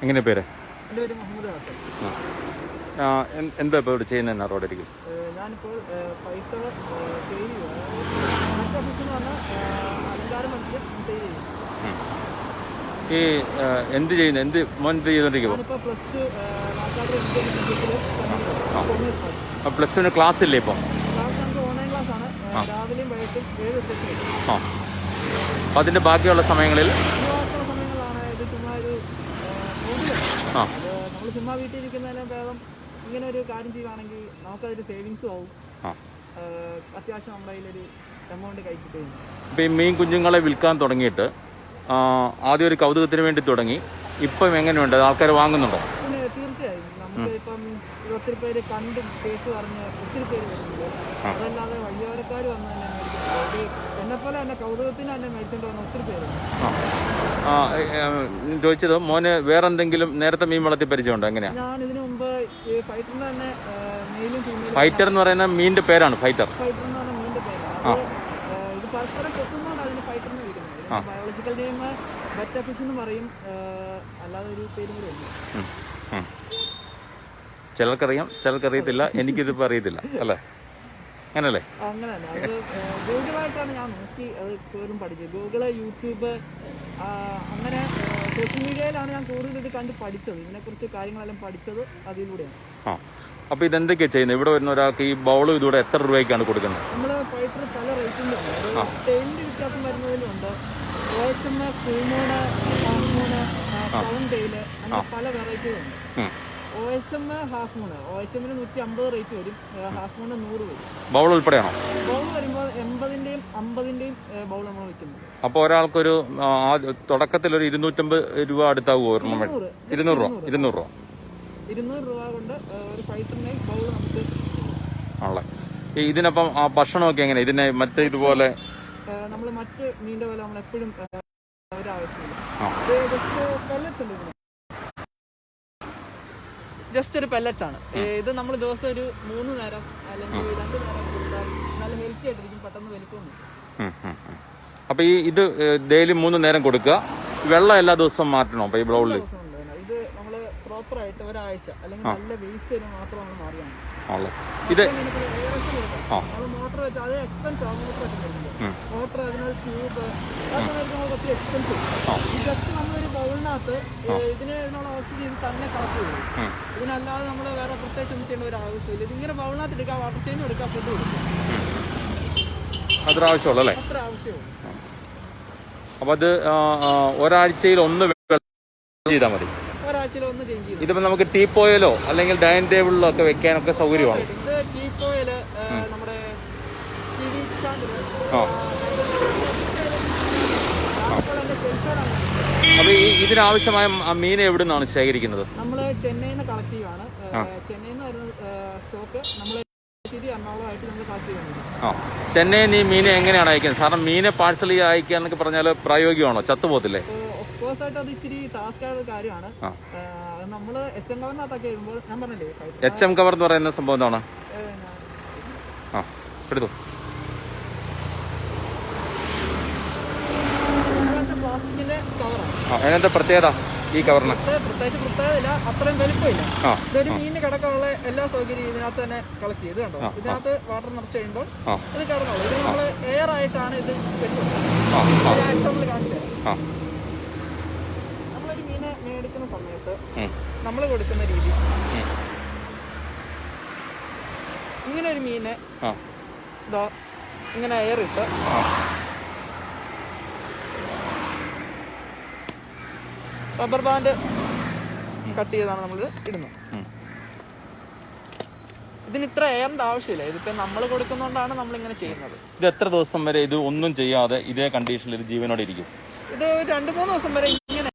എങ്ങനെ പേര്? എൻ്റെ പേര് മുഹമ്മദ് ഹാസൻ. എന്താ ഇപ്പോൾ ഇവിടെ ചെയ്യുന്നത്? എന്നാ റോഡരികിൽ ഞാനിപ്പോൾ ഫൈറ്റർ സെയിൽ ചെയ്യുക. ഫൈറ്റർ ഫിഷ് എന്ന് പറഞ്ഞാൽ അലങ്കാര മത്സ്യം സെയിൽ ചെയ്യും. ഈ എന്ത് ചെയ്യുന്നു? മോൻ എന്ത് ചെയ്തോണ്ടിരിക്കുമോ? ഞാനിപ്പോൾ +2 +2 ക്ലാസ് ഇല്ലേ ഇപ്പോൾ? ക്ലാസ് നമുക്ക് ഓൺലൈൻ ക്ലാസ് ആണ്. രാവിലെയും വൈകിട്ടും 7 ആ. അപ്പോൾ അതിൻ്റെ ബാക്കിയുള്ള സമയങ്ങളിലാണ് ഇത് ചുമ്മാ ഒരു നമ്മൾ ചുമ്മാ വീട്ടിൽ ഇരിക്കുന്നതിനും ഭേദം ഇങ്ങനെ ഒരു കാര്യം ചെയ്യുകയാണെങ്കിൽ നമുക്കതൊരു സേവിങ്സും ആവും. അത്യാവശ്യം നമ്മുടെ കയ്യിലൊരു എമൗണ്ട് കൈ കിട്ടുകയും. ഇപ്പോൾ ഈ മീൻ കുഞ്ഞുങ്ങളെ വിൽക്കാൻ തുടങ്ങിയിട്ട് ആദ്യം ഒരു കൗതുകത്തിന് വേണ്ടി തുടങ്ങി. ഇപ്പം എങ്ങനെയുണ്ട്? ആൾക്കാർ വാങ്ങുന്നുണ്ടോ? പിന്നെ തീർച്ചയായും നമുക്ക് ഇപ്പം ഒത്തിരി പേര് കണ്ടും കേസ് പറഞ്ഞ് ഒത്തിരി പേര് വരുന്നുണ്ട്. അതല്ലാതെ വഴിയോരക്കാർ വന്ന് തന്നെ മേടിക്കുന്നുണ്ട്. എന്നെപ്പോലെ തന്നെ കൗതുകത്തിന് തന്നെ മേടിച്ചുകൊണ്ട് വന്ന ഒത്തിരി പേരുണ്ട്. ചോദിച്ചത് മോന് വേറെ എന്തെങ്കിലും നേരത്തെ മീൻ വളർത്തി പരിചയമുണ്ടോ? എങ്ങനെയാ? ഞാൻ ഇതിനു മുമ്പ് ഫൈറ്ററിന്റെ തന്നെ മെയിലും ഫീമെയിലും. ഫൈറ്റർ എന്ന് പറയുന്ന മീനിന്റെ പേരാണ്. ഫൈറ്റർ എന്ന് പറഞ്ഞ മീനിന്റെ പേരാണ്. ഇത് പരസ്പരം കൊത്തുന്നതുകൊണ്ട് അതിന് ഫൈറ്റർ എന്ന് വിളിക്കുന്നത്. ബയോളജിക്കൽ നെയിം ബെറ്റ ഫിഷ് എന്ന് പറയും. അല്ലാതെ ഒരു പേരും കൂടെ ഉണ്ട്. ചിലർക്കറിയാം, ചിലർക്കറിയത്തില്ല. എനിക്കിതിപ്പോൾ അറിയത്തില്ല അല്ലേ? അങ്ങനല്ലേ? അങ്ങനെ തന്നെ. അത് ഗൂഗിളായിട്ടാണ് ഞാൻ നോക്കി അത് പേരും പഠിച്ചത്. ഗൂഗിള്, യൂട്യൂബ്, അങ്ങനെ സോഷ്യൽ മീഡിയയിലാണ് ഞാൻ കൂടുതൽ ഇത് കണ്ട് പഠിച്ചത്. ഇതിനെക്കുറിച്ച് കാര്യങ്ങളെല്ലാം പഠിച്ചത് അതിലൂടെയാണ്. അപ്പോൾ ഇതെന്തൊക്കെയാണ് ചെയ്യുന്നത്? ഇവിടെ വരുന്ന ഒരാൾക്ക് ഈ ബൗൾ ഇതൂടെ എത്ര രൂപയ്ക്കാണ് കൊടുക്കുന്നത്? നമ്മൾ ഫൈറ്റർ പല റേറ്റിൻ്റെ ഉണ്ട്. ടെയിലിൻ്റെ വ്യത്യാസം വരുന്നതിലുണ്ട്. OSM, full Moon, half Moon, town tail, അങ്ങനെ പല വെറൈറ്റികളുണ്ട്. OSM ഹാഫ് മൂണ്, OSM-ന് 150 റേറ്റ് വരും. ഹാഫ് മൂണ് 100 വരും. ബൗൾ ഉൾപ്പെടെയാണോ? ബൗൾ വരുമ്പോൾ 80-ൻ്റെയും 50-ൻ്റെയും ബൗൾ നമ്മൾ വയ്ക്കുന്നത്. അപ്പോൾ ഒരാൾക്കൊരു തുടക്കത്തിൽ ഒരു 250 രൂപ അടുത്താവുമോ? 200 രൂപ കൊണ്ട് ഒരു ഫൈറ്ററിനെയും ബൗൾ നമുക്ക് ആണല്ലേ? ഇതിനപ്പം ഭക്ഷണമൊക്കെ എങ്ങനെ? ഇതിനെ മറ്റേ ഇതുപോലെ നമ്മൾ മറ്റ് മീനിന്റെ പോലെ നമ്മൾ എപ്പോഴും ഒരാവശ്യമില്ല. ജസ്റ്റ് ഒരു പെല്ലറ്റ്സ് ആണ് ഇത്. നമ്മൾ ദിവസം ഒരു 3 നേരം അല്ലെങ്കിൽ 2 നേരം കൊടുത്താൽ നല്ല ഹെൽത്തി ആയിട്ടിരിക്കും. പെട്ടെന്ന് വലിപ്പമൊന്നും. അപ്പൊ ഇത് ഡെയിലി 3 നേരം കൊടുക്കുക. വെള്ളം എല്ലാ ദിവസവും മാറ്റണോ? അപ്പൊ ഈ ബൗളിൽ ഇത് നമ്മള് പ്രോപ്പർ ആയിട്ട് ഒരാഴ്ച അല്ലെങ്കിൽ നല്ല വേസ്റ്റ് മാത്രം നമ്മൾ മാറിയാണ്. ഇത് മോട്ടർ വെച്ച് അത് എക്സ്പെൻസ് ആണ്. മോട്ടർ അതിനൊരു ട്യൂബ് ഒത്തിരി എക്സ്പെൻസീവ്. ജസ്റ്റ് നമ്മളൊരു ബൗളിനകത്ത് ഇതിനുള്ള ഓക്സിജൻ ഇത് തന്നെ കളക്ട് ചെയ്യും. ഇതിനല്ലാതെ നമ്മൾ വേറെ പ്രത്യേകിച്ച് ഒന്നും ചെയ്യേണ്ട ഒരു ആവശ്യമില്ല. ഇതിങ്ങനെ ബൗളിനകത്ത് എടുക്കാം, വാട്ടർ ചേഞ്ച് കൊടുക്കാം, ഫുഡ് കൊടുക്കാം. അത്ര ആവശ്യമുള്ളൂ അല്ലേ? അത്ര ആവശ്യമുള്ളൂ. അപ്പൊ അത് ഒരാഴ്ചയിൽ ഒന്ന് ചെയ്താൽ മതി. ഒരാഴ്ചയിൽ ഒന്ന് ചേഞ്ച് ചെയ്യും. ഇതിപ്പോ നമുക്ക് ടീപ്പോയിലോ അല്ലെങ്കിൽ ഡൈനിങ് ടേബിളിലോ ഒക്കെ വെക്കാനൊക്കെ സൗകര്യമാണ്. ഇത് ടീപ്പോയില് നമ്മുടെ അപ്പൊ ഇതിനാവശ്യമായ മീൻ എവിടെ നിന്നാണ് ശേഖരിക്കുന്നത്? നമ്മള് ചെന്നൈയിൽ നിന്ന് കളക്ട് ചെയ്യുവാണ്. ചെന്നൈയിൽ നിന്ന് വരുന്ന സ്റ്റോക്ക് നമ്മള് എറണാകുളമായിട്ട് നമ്മൾ കളക്ട് ചെയ്യുന്നുണ്ട്. ചെന്നൈയിൽ ഈ മീനെ എങ്ങനെയാണ് അയക്കുന്നത്? കാരണം മീനെ പാഴ്സൽ അയക്കുക എന്നൊക്കെ പറഞ്ഞാൽ പ്രായോഗികമാണോ? ചത്തുപോകത്തില്ലേ? ഓഫ്കോഴ്സ് ആയിട്ട് അത് ഇച്ചിരി ടാസ്ക് ആയ ഒരു കാര്യമാണ്. നമ്മള് HM കവറിനകത്തൊക്കെ വരുമ്പോൾ ഞാൻ പറഞ്ഞില്ലേ, HM കവർ എന്ന് പറയുന്ന സംഭവം എന്താണ്? എടുത്തു പ്ലാസ്റ്റിക്കിന്റെ കവറാണ്. അതിനെന്താ പ്രത്യേകത ഈ കവറിന്? പ്രത്യേകിച്ച് പ്രത്യേകതയില്ല, അത്രയും വലുപ്പമില്ല. ഇതൊരു മീനിന് കിടക്കാനുള്ള എല്ലാ സൗകര്യവും ഇതിനകത്ത് തന്നെ കളക്ട് ചെയ്ത് കണ്ടോ. ഇതിനകത്ത് വാട്ടർ നിറച്ച് കഴിയുമ്പോൾ ഇത് കിടന്നുള്ളൂ. ഇത് നമ്മൾ എയർ ആയിട്ടാണ് ഇത് വെച്ചത്. എക്സാമ്പിൾ കാണിച്ചു തരാം. നമ്മളൊരു മീനെ മേടിക്കുന്ന സമയത്ത് നമ്മൾ കൊടുക്കുന്ന രീതി, ഇങ്ങനെ ഒരു മീനെ ഇതാ ഇങ്ങനെ എയർ ഇട്ട് റബ്ബർ ബാൻഡ് കട്ട് ചെയ്താണ് നമ്മൾ ഇടുന്നത്. ഇതിന് ഇത്ര എയറിന്റെ ആവശ്യമില്ല. ഇതിപ്പോ നമ്മൾ കൊടുക്കുന്നോണ്ടാണ് നമ്മൾ ഇങ്ങനെ ചെയ്യുന്നത്. ഇത് എത്ര ദിവസം വരെ ഇത് ഒന്നും ചെയ്യാതെ ഇതേ കണ്ടീഷനിൽ ഇത് ജീവനോടെ ഇരിക്കും? ഇത് 2-3 ദിവസം വരെ